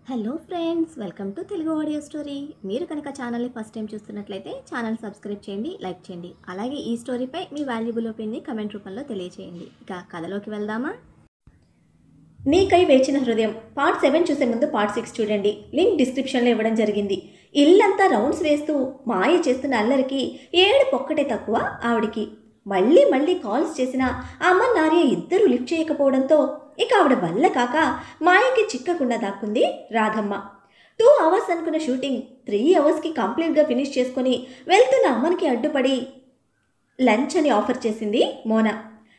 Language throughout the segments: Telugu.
Hello friends, welcome to Telugu audio story. మీరు కనుక ఛానల్ని ఫస్ట్ టైం చూస్తున్నట్లయితే ఛానల్ సబ్స్క్రైబ్ చేయండి, లైక్ చేయండి. అలాగే ఈ స్టోరీపై మీ వాల్యుబుల్ ఒపీనియన్ని కమెంట్ రూపంలో తెలియచేయండి. ఇక కథలోకి వెళ్దామా? నీకై వేచిన హృదయం పార్ట్ 7 చూసే ముందు పార్ట్ 6 చూడండి. లింక్ డిస్క్రిప్షన్లో ఇవ్వడం జరిగింది. ఇల్లంతా రౌండ్స్ వేస్తూ మాయ చేస్తున్న అల్లరికి ఏడుపొక్కటే తక్కువ ఆవిడికి. మళ్ళీ కాల్స్ చేసిన అమ్మ నార్య ఇద్దరూ లిఫ్ట్ చేయకపోవడంతో ఇక ఆవిడ వల్ల కాక మాయకి చిక్కకుండా దాక్కుంది రాధమ్మ. 2 అవర్స్ అనుకున్న షూటింగ్ 3 అవర్స్కి కంప్లీట్గా ఫినిష్ చేసుకొని వెళ్తున్న అమ్మనికి అడ్డుపడి లంచ్ అని ఆఫర్ చేసింది మోనా.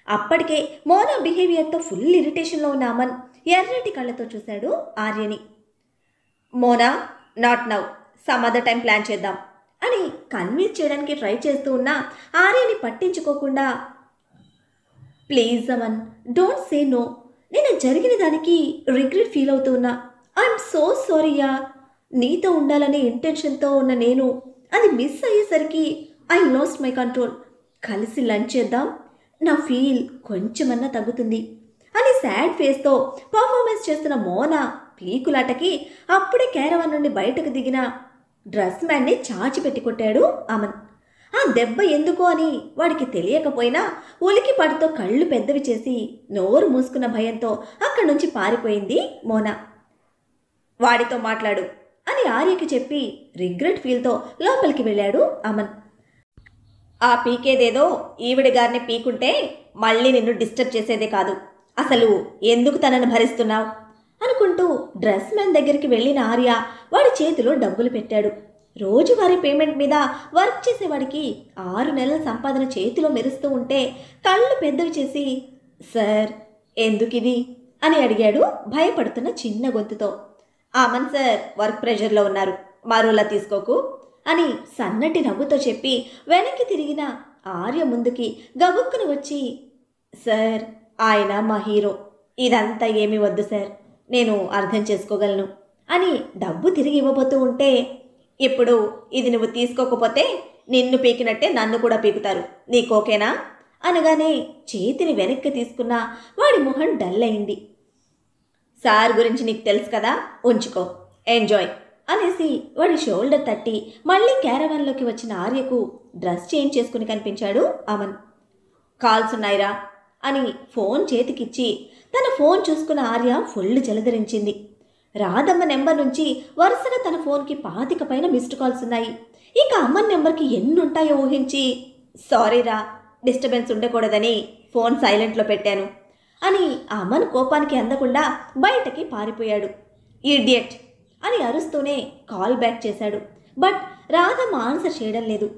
అప్పటికే మోనా బిహేవియర్తో ఫుల్ ఇరిటేషన్లో ఉన్న అమన్ ఎర్రటి కళ్ళతో చూశాడు ఆర్యని. Mona, not now, some other time plan చేద్దాం అని కన్విన్స్ చేయడానికి ట్రై చేస్తూ ఉన్న ఆర్యని పట్టించుకోకుండా, please Aman, don't say no, నేను జరిగిన దానికి రిగ్రెట్ ఫీల్ అవుతూ ఉన్నా. ఐఎమ్ సో సారీయా. నీతో ఉండాలనే ఇంటెన్షన్తో ఉన్న నేను అది మిస్ అయ్యేసరికి ఐ లాస్ట్ మై కంట్రోల్. కలిసి లంచ్ చేద్దాం, నా ఫీల్ కొంచెమన్నా తగ్గుతుంది అని సాడ్ ఫేస్తో పర్ఫార్మెన్స్ చేస్తున్న మోనా పీకులాటకి అప్పుడే క్యారవాన్ నుండి బయటకు దిగిన డ్రెస్ మ్యాన్ని చాచిపెట్టి కొట్టాడు అమన్. ఆ దెబ్బ ఎందుకో అని వాడికి తెలియకపోయినా ఉలికిపాటుతో కళ్ళు పెద్దవి చేసి నోరు మూసుకున్న భయంతో అక్కడి నుంచి పారిపోయింది మోనా. వాడితో మాట్లాడు అని ఆర్యకి చెప్పి రిగ్రెట్ ఫీల్తో లోపలికి వెళ్ళాడు అమన్. ఆ పీకేదేదో ఈవిడ గారిని పీకుంటే మళ్ళీ నిన్ను డిస్టర్బ్ చేసేదే కాదు. అసలు ఎందుకు తనను భరిస్తున్నావు అనుకుంటూ డ్రెస్ మ్యాన్ దగ్గరికి వెళ్ళిన ఆర్య వాడి చేతిలో డబ్బులు పెట్టాడు. రోజువారీ పేమెంట్ మీద వర్క్ చేసేవాడికి 6 నెలల సంపాదన చేతిలో మెరుస్తూ ఉంటే కళ్ళు పెద్దవి చేసి, సార్ ఎందుకిది అని అడిగాడు భయపడుతున్న చిన్న గొంతుతో. అమన్ సార్ వర్క్ ప్రెషర్లో ఉన్నారు, మరోలా తీసుకోకు అని సన్నటి నవ్వుతో చెప్పి వెనక్కి తిరిగిన ఆర్య ముందుకి గబుక్కును వచ్చి, సార్ ఆయన మా హీరో, ఇదంతా ఏమీ వద్దు సార్, నేను అర్థం చేసుకోగలను అని డబ్బు తిరిగి ఇవ్వబోతూ ఉంటే, ఇప్పుడు ఇది నువ్వు తీసుకోకపోతే నిన్ను పీకినట్టే నన్ను కూడా పీకుతారు, నీకోకేనా అనగానే చేతిని వెనక్కి తీసుకున్న వాడి మొహం డల్ అయింది. సార్ గురించి నీకు తెలుసు కదా, ఉంచుకో, ఎంజాయ్ అనేసి వాడి షోల్డర్ తట్టి మళ్ళీ క్యారవాన్లోకి వచ్చిన ఆర్యకు డ్రెస్ చేంజ్ చేసుకుని కనిపించాడు అమన్. కాల్స్ ఉన్నాయిరా అని ఫోన్ చేతికిచ్చి తన ఫోన్ చూసుకున్న ఆర్య ఫుల్ జలధరించింది. రాధమ్మ నెంబర్ నుంచి వరుసగా తన ఫోన్కి 25 పైన మిస్డ్ కాల్స్ ఉన్నాయి. ఇక అమ్మన్ నెంబర్కి ఎన్నుంటాయో ఊహించి, సారీరా, డిస్టర్బెన్స్ ఉండకూడదని ఫోన్ సైలెంట్లో పెట్టాను అని అమ్మన్ కోపానికి అందకుండా బయటకి పారిపోయాడు. ఇడియట్ అని అరుస్తూనే కాల్ బ్యాక్ చేశాడు. బట్ రాధమ్మ ఆన్సర్ చేయడం లేదు.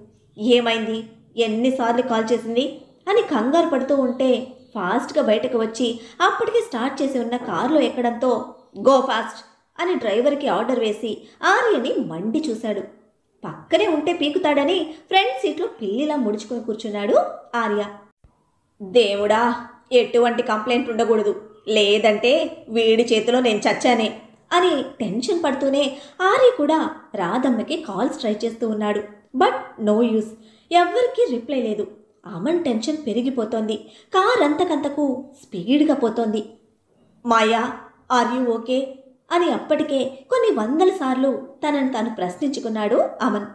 ఏమైంది, ఎన్నిసార్లు కాల్ చేసింది అని కంగారు పడుతూ ఉంటే ఫాస్ట్గా బయటకు వచ్చి అప్పటికే స్టార్ట్ చేసి ఉన్న కారులో ఎక్కడంతో, గో ఫాస్ట్ అని డ్రైవర్కి ఆర్డర్ వేసి ఆర్యని మండి చూశాడు. పక్కనే ఉంటే పీకుతాడని ఫ్రంట్ సీట్లో పిల్లిలా ముడుచుకొని కూర్చున్నాడు ఆర్య. దేవుడా, ఎటువంటి కంప్లైంట్ ఉండకూడదు, లేదంటే వీడి చేతిలో నేను చచ్చానే అని టెన్షన్ పడుతూనే ఆర్య కూడా రాధమ్మకి కాల్స్ ట్రై చేస్తూ ఉన్నాడు. బట్ నో యూస్, ఎవ్వరికీ రిప్లై లేదు. అమన్ టెన్షన్ పెరిగిపోతోంది. కార్ అంతకంతకు స్పీడ్గా పోతోంది. మాయా, ఆర్ యూ ఓకే అని అప్పటికే కొన్ని 100 సార్లు తనను తాను ప్రశ్నించుకున్నాడు అమన్.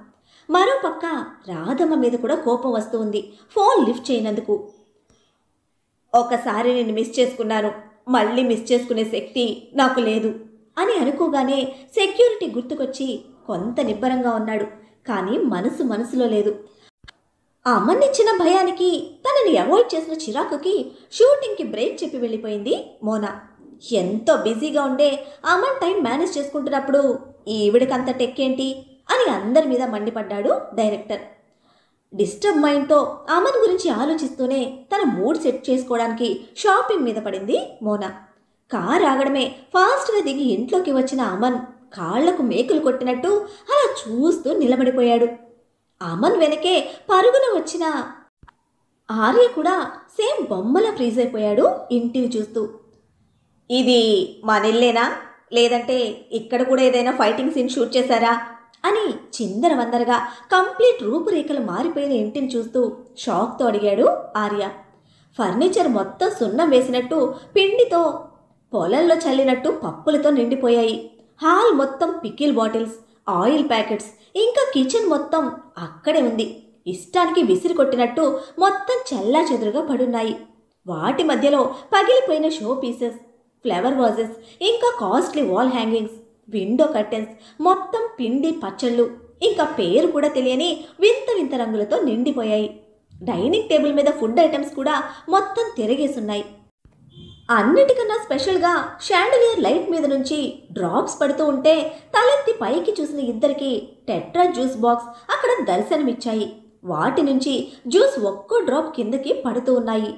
మరోపక్క రాధమ్మ మీద కూడా కోపం వస్తూ ఉంది ఫోన్ లిఫ్ట్ చేయనందుకు. ఒకసారి నేను మిస్ చేసుకున్నాను, మళ్ళీ మిస్ చేసుకునే శక్తి నాకు లేదు అని అనుకోగానే సెక్యూరిటీ గుర్తుకొచ్చి కొంత నిబ్బరంగా ఉన్నాడు. కానీ మనసులో లేదు. అమ్మనిచ్చిన భయానికి తనని అవాయిడ్ చేసిన చిరాకుకి షూటింగ్కి బ్రేక్ చెప్పి వెళ్ళిపోయింది మోనా. ఎంతో బిజీగా ఉండే అమన్ టైం మేనేజ్ చేసుకుంటున్నప్పుడు ఈవిడికంత టెక్కేంటి అని అందరి మీద మండిపడ్డాడు డైరెక్టర్. డిస్టర్బ్ మైండ్తో అమన్ గురించి ఆలోచిస్తూనే తన మూడ్ సెట్ చేసుకోవడానికి షాపింగ్ మీద పడింది మోనా. కార్ ఆగడమే ఫాస్ట్గా దిగి ఇంట్లోకి వచ్చిన అమన్ కాళ్లకు మేకులు కొట్టినట్టు అలా చూస్తూ నిలబడిపోయాడు. అమన్ వెనకే పరుగున వచ్చిన ఆర్య కూడా సేమ్ బొమ్మలా ఫ్రీజ్ అయిపోయాడు ఇంటిని చూస్తూ. ఇది మనిల్లేనా, లేదంటే ఇక్కడ కూడా ఏదైనా ఫైటింగ్ సీన్ షూట్ చేశారా అని చిందరవందరగా కంప్లీట్ రూపురేఖలు మారిపోయిన ఇంటిని చూస్తూ షాక్తో అడిగాడు ఆర్య. ఫర్నిచర్ మొత్తం సున్నం వేసినట్టు, పిండితో పొలంలో చల్లినట్టు పప్పులతో నిండిపోయాయి. హాల్ మొత్తం పికిల్ బాటిల్స్, ఆయిల్ ప్యాకెట్స్, ఇంకా కిచెన్ మొత్తం అక్కడే ఉంది. ఇష్టానికి విసిరి కొట్టినట్టు మొత్తం చెల్లా చెదురుగా పడున్నాయి. వాటి మధ్యలో పగిలిపోయిన షో పీసెస్, ఫ్లవర్ వాజెస్, ఇంకా costly wall hangings, window curtains, మొత్తం పిండి పచ్చళ్ళు, ఇంకా పేరు కూడా తెలియని వింత వింత రంగులతో నిండిపోయాయి. డైనింగ్ టేబుల్ మీద ఫుడ్ ఐటమ్స్ కూడా మొత్తం తిరిగేసున్నాయి. అన్నిటికన్నా స్పెషల్గా షాండిలియర్ లైట్ మీద నుంచి డ్రాప్స్ పడుతూ ఉంటే తలెత్తి పైకి చూసిన ఇద్దరికి టెట్రా జ్యూస్ బాక్స్ అక్కడ దర్శనమిచ్చాయి. వాటి నుంచి జ్యూస్ ఒక్కో డ్రాప్ కిందకి పడుతూ ఉన్నాయి.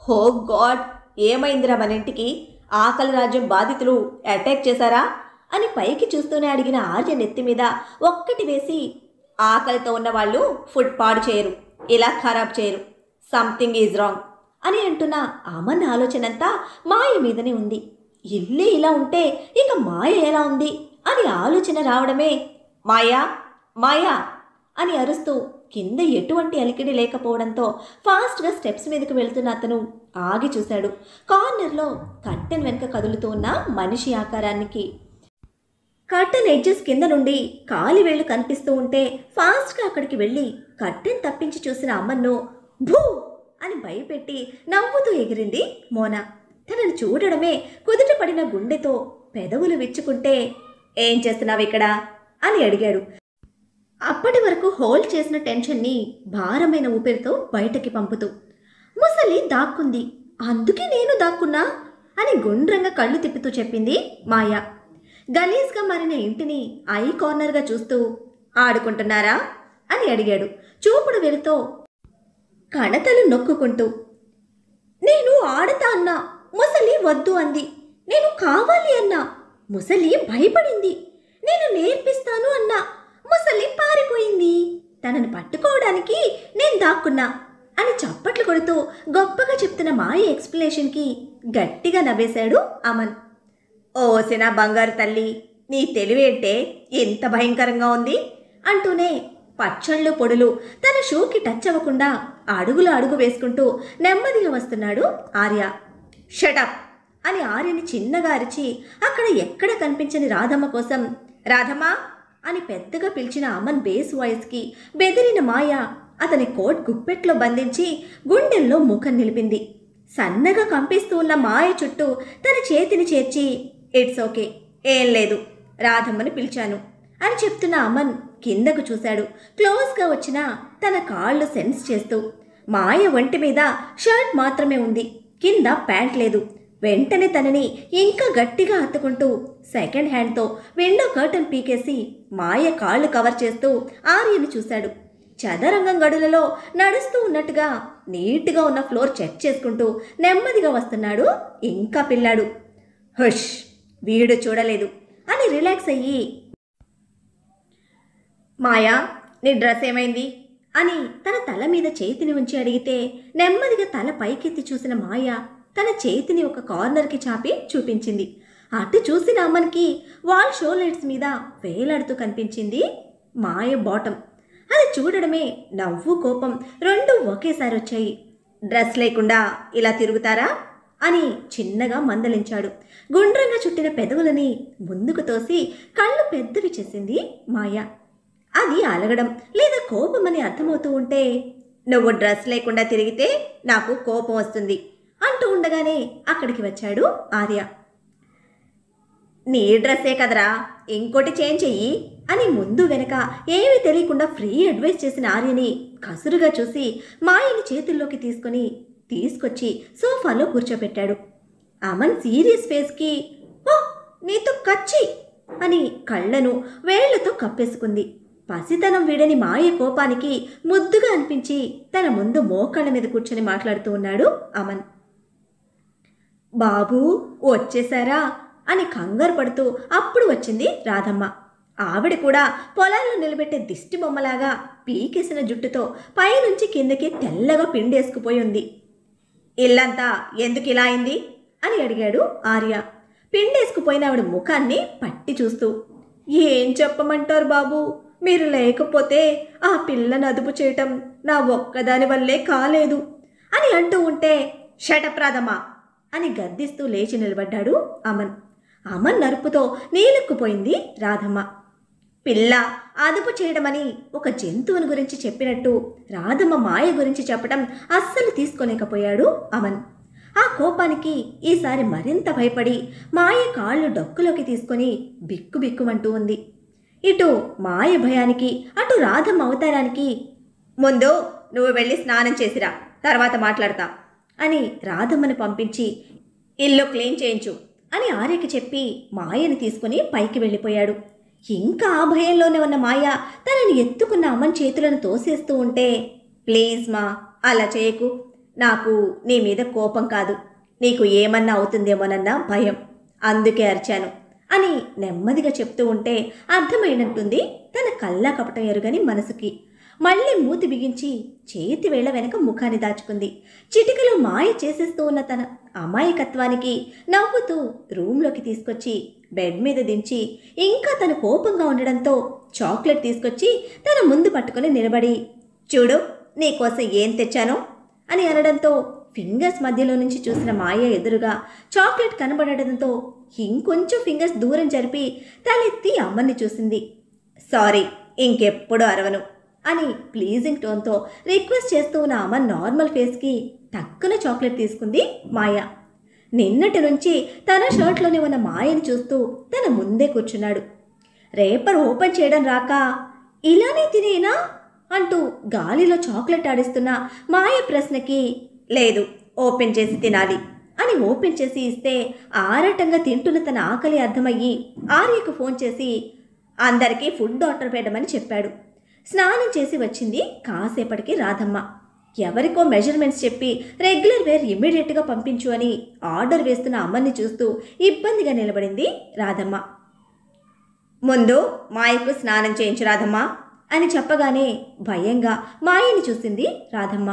హో గాడ్, ఏమైందిరా మన ఇంటికి? ఆకలి రాజ్యం బాధితులు అటాక్ చేశారా అని పైకి చూస్తూనే అడిగిన ఆర్య నెత్తి మీద ఒక్కటి వేసి, ఆకలితో ఉన్న వాళ్ళు ఫుడ్ పాడు చేయరు, ఇలా ఖరాబ్ చేయరు, సంథింగ్ ఈజ్ రాంగ్ అని అంటున్న అమన్ ఆలోచనంతా మాయ మీదనే ఉంది. ఇల్లే ఇలా ఉంటే ఇక మాయ ఎలా ఉంది అని ఆలోచన రావడమే, మాయా మాయా అని అరుస్తూ కింద ఎటువంటి అలికిడి లేకపోవడంతో ఫాస్ట్గా స్టెప్స్ మీదకి వెళ్తున్న అతను ఆగి చూశాడు. కార్నర్లో కర్టెన్ వెనుక కదులుతూ ఉన్న మనిషి ఆకారానికి. కర్టెన్ ఎడ్జెస్ కింద నుండి కాలి వేళ్లు కనిపిస్తూ ఉంటే ఫాస్ట్గా అక్కడికి వెళ్ళి కర్టెన్ తప్పించి చూసిన అమ్మన్ను భూ అని భయపెట్టి నవ్వుతూ ఎగిరింది మోనా. తనను చూడడమే కుదుట పడిన గుండెతో పెదవులు విచ్చుకుంటే, ఏం చేస్తున్నావు ఇక్కడ అని అడిగాడు. అప్పటి వరకు హోల్డ్ చేసిన టెన్షన్ని భారమైన ఊపిరితో బయటకి పంపుతూ. ముసలి దాక్కుంది, అందుకే నేను దాక్కున్నా అని గుండ్రంగా కళ్ళు తిప్పుతూ చెప్పింది మాయ. గలీజ్గా మారిన ఇంటిని ఐ కార్నర్గా చూస్తూ, ఆడుకుంటున్నారా అని అడిగాడు చూపుడు వెలుతో కణతలు నొక్కుకుంటూ. నేను ఆడతా అన్నా, ముసలి వద్దు అంది. నేను కావాలి అన్నా, ముసలి భయపడింది. నేను నేర్పిస్తాను అన్నా, ముసలి పారిపోయింది. తనని పట్టుకోవడానికి నేను దాక్కున్నా అని చప్పట్లు కొడుతూ గొప్పగా చెప్తున్న మాయ ఎక్స్ప్లెనేషన్కి గట్టిగా నవ్వేశాడు అమన్. ఓసిన బంగారు తల్లి, నీ తెలివేంటే ఎంత భయంకరంగా ఉంది అంటూనే పచ్చళ్ళు పొడులు తన షూకి టచ్ అవ్వకుండా అడుగులు అడుగు వేసుకుంటూ నెమ్మదిగా వస్తున్నాడు ఆర్య. షటప్ అని ఆర్యని చిన్నగా అరిచి అక్కడ ఎక్కడ కనిపించని రాధమ్మ కోసం రాధమ్మ అని పెద్దగా పిలిచిన అమన్ బేస్ వాయిస్కి బెదిరిన మాయ అతని కోట్ గుప్పెట్లో బంధించి గుండెల్లో ముఖం నిలిపింది. సన్నగా కంపిస్తూ ఉన్న మాయ చుట్టూ తన చేతిని చేర్చి, ఇట్స్ ఓకే, ఏం లేదు, రాధమ్మని పిలిచాను అని చెప్తున్న అమన్ కిందకు చూశాడు. క్లోజ్గా వచ్చిన తన కాళ్ళు సెన్స్ చేస్తూ. మాయ ఒంటి మీద షర్ట్ మాత్రమే ఉంది, కింద ప్యాంట్ లేదు. వెంటనే తనని ఇంకా గట్టిగా హత్తుకుంటూ సెకండ్ హ్యాండ్తో విండో కర్టన్ పీకేసి మాయ కాళ్ళు కవర్ చేస్తూ ఆర్యని చూశాడు. చదరంగం గడులలో నడుస్తూ ఉన్నట్టుగా నీట్గా ఉన్న ఫ్లోర్ చెక్ చేసుకుంటూ నెమ్మదిగా వస్తున్నాడు ఇంకా పిల్లాడు. హుష్, వీడు చూడలేదు అని రిలాక్స్ అయ్యి, మాయా నీ డ్రెస్ ఏమైంది అని తన తల మీద చేతిని ఉంచి అడిగితే నెమ్మదిగా తల పైకెత్తి చూసిన మాయ తన చేతిని ఒక కార్నర్కి చాపి చూపించింది. అటు చూసిన అమ్మనికి వాల్ షోలైట్స్ మీద వేలాడుతూ కనిపించింది మాయ బాటం. అది చూడడమే నవ్వు కోపం రెండూ ఒకేసారి వచ్చాయి. డ్రెస్ లేకుండా ఇలా తిరుగుతారా అని చిన్నగా మందలించాడు. గుండ్రంగా చుట్టిన పెదవులని ముందుకు తోసి కళ్ళు పెద్దవి చేసింది మాయ. అది అలగడం లేదా కోపమని అర్థమవుతూ ఉంటే, నువ్వు డ్రెస్ లేకుండా తిరిగితే నాకు కోపం వస్తుంది అంటూ ఉండగానే అక్కడికి వచ్చాడు ఆర్య. నీ డ్రెస్సే కదరా, ఇంకోటి చేంజ్ చెయ్యి అని ముందు వెనక ఏమీ తెలియకుండా ఫ్రీ అడ్వైస్ చేసిన ఆర్యని కసురుగా చూసి మాయని చేతుల్లోకి తీసుకొచ్చి సోఫాలో కూర్చోపెట్టాడు. అమన్ సీరియస్ ఫేస్కి, ఓ నీతో కచ్చి అని కళ్ళను వేళ్లతో కప్పేసుకుంది. పసితనం వీడని మాయ కోపానికి ముద్దుగా అనిపించి తన ముందు మోకాళ్ళ మీద కూర్చొని మాట్లాడుతూ ఉన్నాడు అమన్. బాబూ వచ్చేశారా అని కంగారు పడుతూ అప్పుడు వచ్చింది రాధమ్మ. ఆవిడ కూడా పొలాల్లో నిలబెట్టే దిష్టి బొమ్మలాగా పీకేసిన జుట్టుతో పైనుంచి కిందకి తెల్లగా పిండేసుకుపోయి ఉంది. ఇల్లంతా ఎందుకు ఇలా అయింది అని అడిగాడు ఆర్య పిండేసుకుపోయిన ఆవిడ ముఖాన్ని పట్టి చూస్తూ. ఏం చెప్పమంటారు బాబు, మీరు లేకపోతే ఆ పిల్లని అదుపు చేయటం నా ఒక్కదాని వల్లే కాలేదు అని అంటూ ఉంటే, షటప్ రాధమ్మ అని గద్దిస్తూ లేచి నిలబడ్డాడు అమన్. అమన్ నరుపుతో నీలెక్కుపోయింది రాధమ్మ. పిల్ల అదుపు చేయడమని ఒక జంతువుని గురించి చెప్పినట్టు రాధమ్మ మాయ గురించి చెప్పడం అస్సలు తీసుకోలేకపోయాడు అమన్. ఆ కోపానికి ఈసారి మరింత భయపడి మాయ కాళ్ళు డొక్కులోకి తీసుకొని బిక్కుబిక్కుమంటూ ఉంది. ఇటు మాయ భయానికి అటు రాధమ్మ అవతారానికి ముందు నువ్వు వెళ్ళి స్నానం చేసిరా, తర్వాత మాట్లాడతా అని రాధమ్మని పంపించి ఇల్లు క్లీన్ చేయించు అని ఆర్యకి చెప్పి మాయని తీసుకుని పైకి వెళ్ళిపోయాడు. ఇంకా ఆ భయంలోనే ఉన్న మాయ తనని ఎత్తుకున్న అమన్ చేతులను తోసేస్తూ ఉంటే, ప్లీజ్ మా అలా చేయకు, నాకు నీ మీద కోపం కాదు, నీకు ఏమన్నా అవుతుందేమోనన్న భయం, అందుకే అరిచాను అని నెమ్మదిగా చెప్తూ ఉంటే అర్థమైనట్టుంది తన కల్లా కపటం ఎరుగని మనసుకి. మళ్ళీ మూతి బిగించి చేతి వేళ్ల వెనక ముఖాన్ని దాచుకుంది. చిటికలో మాయ చేసేస్తూ ఉన్న తన అమాయకత్వానికి నవ్వుతూ రూమ్లోకి తీసుకొచ్చి బెడ్ మీద దించి ఇంకా తను కోపంగా ఉండడంతో చాక్లెట్ తీసుకొచ్చి తన ముందు పట్టుకుని నిలబడి, చూడు నీకోసం ఏం తెచ్చానో అని అనడంతో ఫింగర్స్ మధ్యలో నుంచి చూసిన మాయ ఎదురుగా చాక్లెట్ కనబడడంతో ఇంకొంచెం ఫింగర్స్ దూరం జరిపి తలెత్తి అమ్మని చూసింది. సారీ, ఇంకెప్పుడు అరవను అని ప్లీజింగ్ టోన్తో రిక్వెస్ట్ చేస్తూ ఉన్న అమన్ నార్మల్ ఫేస్కి టక్కున చాక్లెట్ తీసుకుంది మాయ. నిన్నటి నుంచి తన షర్ట్లోనే ఉన్న మాయని చూస్తూ తన ముందే కూర్చున్నాడు. రేపర్ ఓపెన్ చేయడం రాక ఇలానే తినేనా అంటూ గాలిలో చాక్లెట్ ఆడిస్తున్న మాయ ప్రశ్నకి, లేదు ఓపెన్ చేసి తినాలి అని ఓపెన్ చేసి ఇస్తే ఆరాటంగా తింటున్న తన ఆకలి అర్థమయ్యి ఆర్యకు ఫోన్ చేసి అందరికీ ఫుడ్ ఆర్డర్ పెట్టమని చెప్పాడు. స్నానం చేసి వచ్చింది కాసేపటికి రాధమ్మ. ఎవరికో మెజర్మెంట్స్ చెప్పి రెగ్యులర్ వేర్ ఇమ్మీడియట్గా పంపించు అని ఆర్డర్ వేస్తున్న అమ్మని చూస్తూ ఇబ్బందిగా నిలబడింది రాధమ్మ. ముందు మాయకు స్నానం చేయించు రాధమ్మ అని చెప్పగానే భయంగా మాయని చూసింది రాధమ్మ.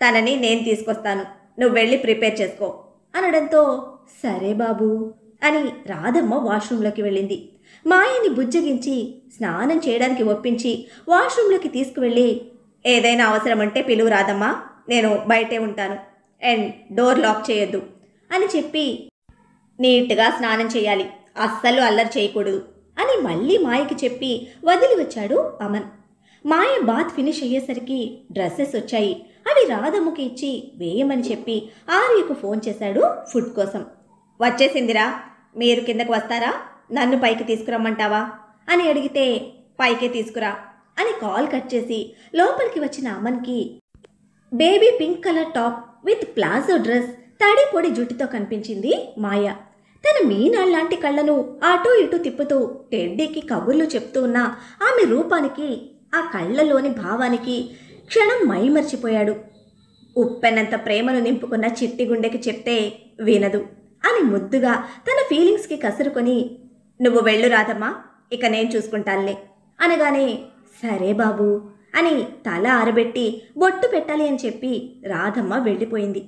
తనని నేను తీసుకొస్తాను, నువ్వు వెళ్ళి ప్రిపేర్ చేసుకో అనడంతో సరే బాబు అని రాధమ్మ వాష్రూంలోకి వెళ్ళింది. మాయని బుజ్జగించి స్నానం చేయడానికి ఒప్పించి వాష్రూంలోకి తీసుకువెళ్ళి, ఏదైనా అవసరం అంటే పిలువు రాదమ్మా, నేను బయటే ఉంటాను అండ్ డోర్ లాక్ చేయొద్దు అని చెప్పి నీట్గా స్నానం చేయాలి, అస్సలు అల్లరి చేయకూడదు అని మళ్ళీ మాయకి చెప్పి వదిలి వచ్చాడు అమన్. మాయ బాత్ ఫినిష్ అయ్యేసరికి డ్రెస్సెస్ వచ్చాయి. అవి రాధమ్మకి ఇచ్చి వేయమని చెప్పి ఆర్యకు ఫోన్ చేశాడు ఫుడ్ కోసం. వచ్చేసిందిరా, మీరు కిందకు వస్తారా, నన్ను పైకి తీసుకురమ్మంటావా అని అడిగితే పైకే తీసుకురా అని కాల్ కట్ చేసి లోపలికి వచ్చిన అమన్కి baby pink colour top with palazzo dress తడి పొడి జుట్టుతో కనిపించింది మాయ. తన మీనాళ్ళలాంటి కళ్ళను అటూ ఇటూ తిప్పుతూ టెడ్డీకి కబుర్లు చెప్తూ ఉన్న ఆమె రూపానికి, ఆ కళ్ళలోని భావానికి క్షణం మైమర్చిపోయాడు. ఉప్పెనంత ప్రేమను నింపుకున్న చిట్టి గుండెకి చెప్తే వినదు అని ముద్దుగా తన ఫీలింగ్స్కి కసురుకొని, నువ్వు వెళ్ళు రాధమ్మా, ఇక నేను చూసుకుంటానులే అనగానే సరే బాబు అని తల ఆరబెట్టి బొట్టు పెట్టాలి అని చెప్పి రాధమ్మ వెళ్ళిపోయింది.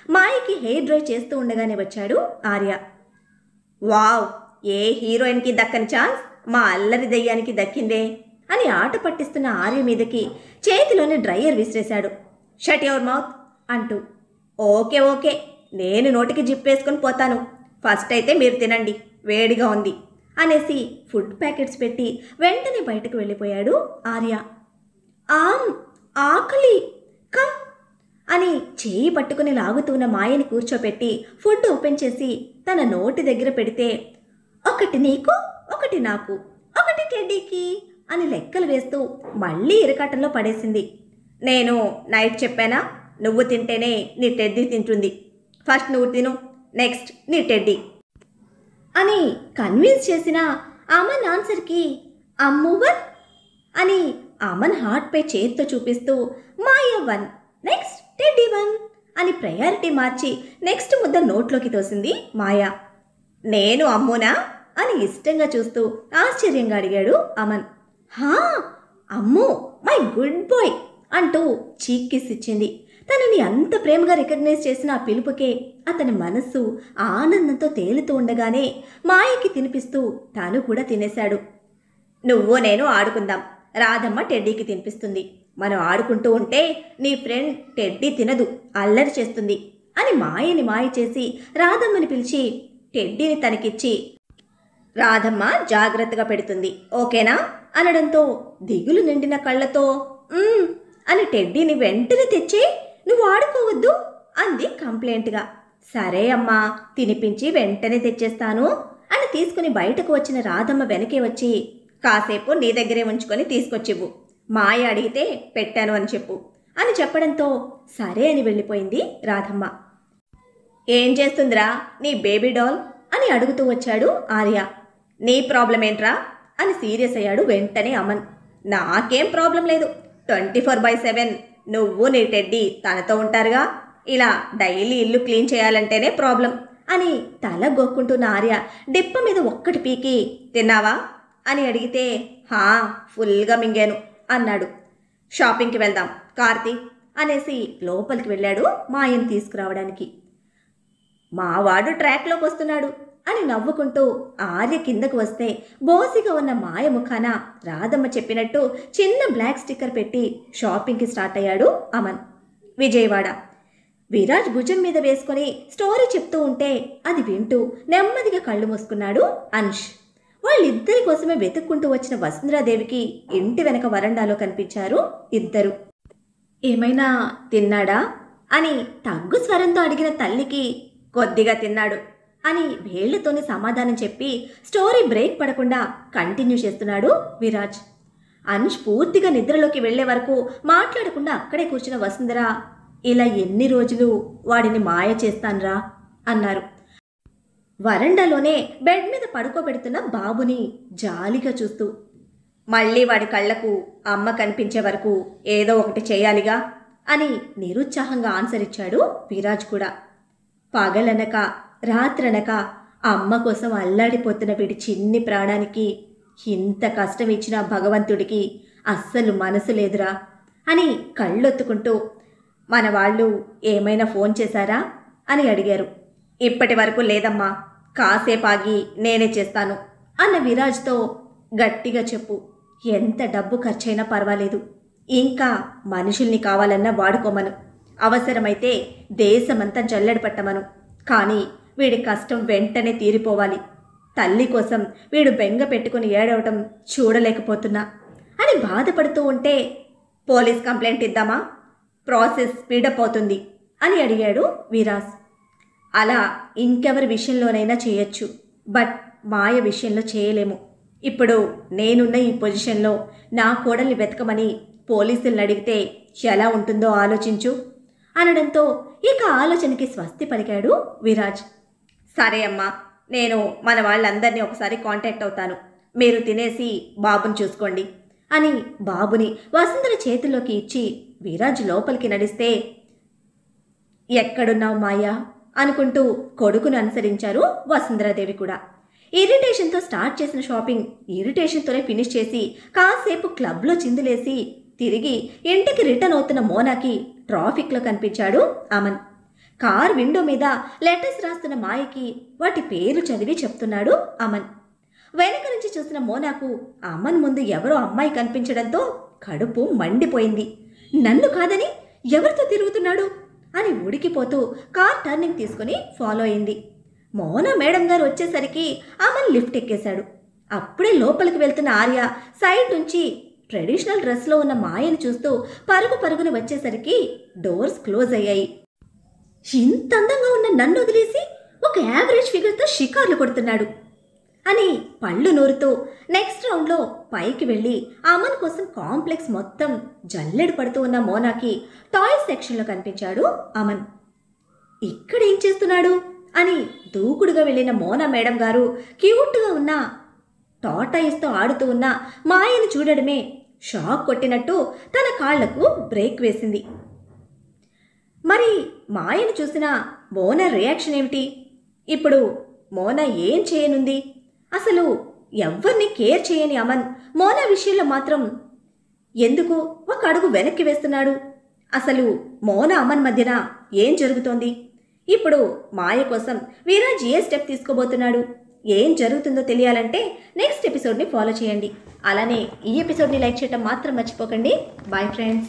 మాయకి హెయిర్ డ్రై చేస్తూ ఉండగానే వచ్చాడు ఆర్య. వావ్, ఏ హీరోయిన్కి దక్కని ఛాన్స్ మా అల్లరి దయ్యానికి దక్కిందే అని ఆట పట్టిస్తున్న ఆర్య మీదకి చేతిలోని డ్రైయర్ విసిరేశాడు. షట్ యువర్ మౌత్ అంటూ. ఓకే ఓకే, నేను నోటికి జిప్పేసుకొని పోతాను, ఫస్ట్ అయితే మీరు తినండి, వేడిగా ఉంది అనేసి ఫుడ్ ప్యాకెట్స్ పెట్టి వెంటనే బయటకు వెళ్ళిపోయాడు ఆర్య. ఆకలి, కమ్ అని చేయి పట్టుకుని లాగుతున్న మాయని కూర్చోపెట్టి ఫుడ్ ఓపెన్ చేసి తన నోటి దగ్గర పెడితే, ఒకటి నీకు, ఒకటి నాకు, ఒకటి టెడ్డీకి అని లెక్కలు వేస్తూ మళ్ళీ ఇరకాటంలో పడేసింది. నేను నైట్ చెప్పానా, నువ్వు తింటేనే నీ టెడ్డీ తింటుంది, ఫస్ట్ నువ్వు తిను, నెక్స్ట్ నీ టెడ్డీ అని కన్విన్స్ చేసిన అమన్ ఆన్సర్కి అమ్ము 1 అని అమన్ హార్ట్పై చేతితో చూపిస్తూ మాయ 1, నెక్స్ట్ టెడ్డీ 1 అని ప్రయారిటీ మార్చి నెక్స్ట్ ముద్ద నోట్లోకి తోసింది మాయ. నేను అమ్మునా అని ఇష్టంగా చూస్తూ ఆశ్చర్యంగా అడిగాడు అమన్. హా, అమ్ము మై గుడ్ బాయ్ అంటూ చీక్ కిస్ ఇచ్చింది. తనని అంత ప్రేమగా రికగ్నైజ్ చేసిన ఆ పిలుపుకే అతని మనస్సు ఆనందంతో తేలుతూ ఉండగానే మాయకి తినిపిస్తూ తాను కూడా తినేశాడు. నువ్వు నేను ఆడుకుందాం, రాధమ్మ టెడ్డీకి తినిపిస్తుంది, మనం ఆడుకుంటూ ఉంటే నీ ఫ్రెండ్ టెడ్డీ తినదు, అల్లరి చేస్తుంది అని మాయని మాయ చేసి రాధమ్మని పిలిచి, టెడ్డీని తనకిచ్చి రాధమ్మ జాగ్రత్తగా పెడుతుంది ఓకేనా అనడంతో దిగులు నిండిన కళ్ళతో అని టెడ్డీని వెంటనే తెచ్చి నువ్వు ఆడుకోవద్దు అంది కంప్లైంట్గా. సరే అమ్మా తినిపించి వెంటనే తెచ్చేస్తాను అని తీసుకుని బయటకు వచ్చిన రాధమ్మ వెనకే వచ్చి కాసేపు నీ దగ్గరే ఉంచుకొని తీసుకొచ్చివ్వు, మాయ అడిగితే పెట్టాను అని చెప్పు అని చెప్పడంతో సరే అని వెళ్ళిపోయింది రాధమ్మ. ఏం చేస్తుందిరా నీ బేబీ డాల్ అని అడుగుతూ వచ్చాడు ఆర్య. నీ ప్రాబ్లం ఏంట్రా అని సీరియస్ అయ్యాడు వెంటనే అమన్. నాకేం ప్రాబ్లం లేదు, 24/7 నువ్వు నీ టెడ్డీ తనతో ఉంటారుగా, ఇలా డైలీ ఇల్లు క్లీన్ చేయాలంటేనే ప్రాబ్లం అని తల గొక్కుంటున్న ఆర్య డిప్ప మీద ఒక్కటి పీకి తిన్నావా అని అడిగితే హా ఫుల్గా మింగాను అన్నాడు. షాపింగ్కి వెళ్దాం కార్తీ అనేసి లోపలికి వెళ్ళాడు మాయను తీసుకురావడానికి. మావాడు ట్రాక్లోకి వస్తున్నాడు అని నవ్వుకుంటూ ఆర్య కిందకు వస్తే బోసిగా ఉన్న మాయ ముఖాన రాధమ్మ చెప్పినట్టు చిన్న బ్లాక్ స్టిక్కర్ పెట్టి షాపింగ్కి స్టార్ట్ అయ్యాడు అమన్. విజయవాడ. విరాజ్ భుజం మీద వేసుకొని స్టోరీ చెప్తూ ఉంటే అది వింటూ నెమ్మదిగా కళ్ళు మూసుకున్నాడు అన్ష్. వాళ్ళిద్దరి కోసమే వెతుక్కుంటూ వచ్చిన వసుంధరాదేవికి ఇంటి వెనక వరండాలో కనిపించారు ఇద్దరు. ఏమైనా తిన్నాడా అని తగ్గు స్వరంతో అడిగిన తల్లికి కొద్దిగా తిన్నాడు అని వేళ్లతోనే సమాధానం చెప్పి స్టోరీ బ్రేక్ పడకుండా కంటిన్యూ చేస్తున్నాడు విరాజ్. అన్ష్ పూర్తిగా నిద్రలోకి వెళ్లే వరకు మాట్లాడకుండా అక్కడే కూర్చున్న వసుంధర ఇలా ఎన్ని రోజులు వాడిని మాయ చేస్తాన్రా అన్నారు. వరండాలోనే బెడ్ మీద పడుకోబెడుతున్న బాబుని జాలిగా చూస్తూ మళ్ళీ వాడి కళ్లకు అమ్మ కనిపించే వరకు ఏదో ఒకటి చేయాలిగా అని నిరుత్సాహంగా ఆన్సర్ ఇచ్చాడు విరాజ్ కూడా. పగలనక రాత్రనక అమ్మ కోసం అల్లాడిపోతున్న వీడి చిన్ని ప్రాణానికి ఇంత కష్టం ఇచ్చిన భగవంతుడికి అస్సలు మనసు లేదురా అని కళ్ళొత్తుకుంటూ మన వాళ్ళు ఏమైనా ఫోన్ చేశారా అని అడిగారు. ఇప్పటి వరకు లేదమ్మా, కాసేపు ఆగి నేనే చేస్తాను అన్న విరాజ్తో గట్టిగా చెప్పు, ఎంత డబ్బు ఖర్చైనా పర్వాలేదు, ఇంకా మనుషుల్ని కావాలన్నా వాడుకోమను, అవసరమైతే దేశమంతా జల్లెడ పట్టమను, కానీ వీడి కష్టం వెంటనే తీరిపోవాలి, తల్లి కోసం వీడు బెంగ పెట్టుకుని ఏడవటం చూడలేకపోతున్నా అని బాధపడుతూ ఉంటే పోలీస్ కంప్లైంట్ ఇద్దామా, ప్రాసెస్ స్పీడప్ అవుతుంది అని అడిగాడు విరాజ్. అలా ఇంకెవరి విషయంలోనైనా చేయొచ్చు, బట్ మాయ విషయంలో చేయలేము. ఇప్పుడు నేనున్న ఈ పొజిషన్లో నా కోడల్ని వెతకమని పోలీసుల్ని అడిగితే ఎలా ఉంటుందో ఆలోచించు అనడంతో ఇక ఆలోచనకి స్వస్తి పలికాడు విరాజ్. సరే అమ్మా, నేను మన వాళ్ళందరినీ ఒకసారి కాంటాక్ట్ అవుతాను, మీరు తినేసి బాబుని చూసుకోండి అని బాబుని వసుంధర చేతుల్లోకి ఇచ్చి విరాజ్ లోపలికి నడిస్తే ఎక్కడున్నావు మాయా అనుకుంటూ కొడుకును అనుసరించారు వసుంధరాదేవి కూడా. ఇరిటేషన్తో స్టార్ట్ చేసిన షాపింగ్ ఇరిటేషన్తోనే ఫినిష్ చేసి కాసేపు క్లబ్లో చిందులేసి తిరిగి ఇంటికి రిటర్న్ అవుతున్న మోనాకి ట్రాఫిక్లో కనిపించాడు అమన్. కార్ విండో మీద లెటర్స్ రాస్తున్న మాయకి వాటి పేర్లు చదివి చెప్తున్నాడు అమన్. వెనక నుంచి చూసిన మోనాకు అమన్ ముందు ఎవరో అమ్మాయి కనిపించడంతో కడుపు మండిపోయింది. నన్ను కాదని ఎవరితో తిరుగుతున్నాడు అని ఉడికిపోతూ కార్ టర్నింగ్ తీసుకుని ఫాలో అయింది. మోనా మేడం గారు వచ్చేసరికి అమన్ లిఫ్ట్ ఎక్కేశాడు. అప్పుడే లోపలికి వెళ్తున్న ఆర్య సైడ్ నుంచి ట్రెడిషనల్ డ్రెస్లో ఉన్న మాయను చూస్తూ పరుగున వచ్చేసరికి డోర్స్ క్లోజ్ అయ్యాయి. ఇంత అందంగా ఉన్న నన్ను వదిలేసి ఒక యావరేజ్ ఫిగర్తో షికార్లు కొడుతున్నాడు అని పళ్ళు నూరుతూ నెక్స్ట్ రౌండ్లో పైకి వెళ్ళి అమన్ కోసం కాంప్లెక్స్ మొత్తం జల్లెడు పడుతూ ఉన్న మోనాకి టాయ్స్ సెక్షన్లో కనిపించాడు అమన్. ఇక్కడేం చేస్తున్నాడు అని దూకుడుగా వెళ్ళిన మోనా మేడం గారు క్యూట్గా ఉన్న టాటాయిస్తో ఆడుతూ ఉన్న మాయను చూడడమే షాక్ కొట్టినట్టు తన కాళ్లకు బ్రేక్ వేసింది. మరి మాయను చూసిన మోనా రియాక్షన్ ఏమిటి? ఇప్పుడు మోనా ఏం చేయనుంది? అసలు ఎవ్వరిని కేర్ చేయని అమన్ మోనా విషయంలో మాత్రం ఎందుకు ఒక అడుగు వెనక్కి వేస్తున్నాడు? అసలు మోనా అమన్ మధ్యన ఏం జరుగుతోంది? ఇప్పుడు మాయ కోసం విరాజ్ ఏ స్టెప్ తీసుకోబోతున్నాడు? ఏం జరుగుతుందో తెలియాలంటే నెక్స్ట్ ఎపిసోడ్ని ఫాలో చేయండి. అలానే ఈ ఎపిసోడ్ని లైక్ చేయడం మాత్రం మర్చిపోకండి. Bye friends.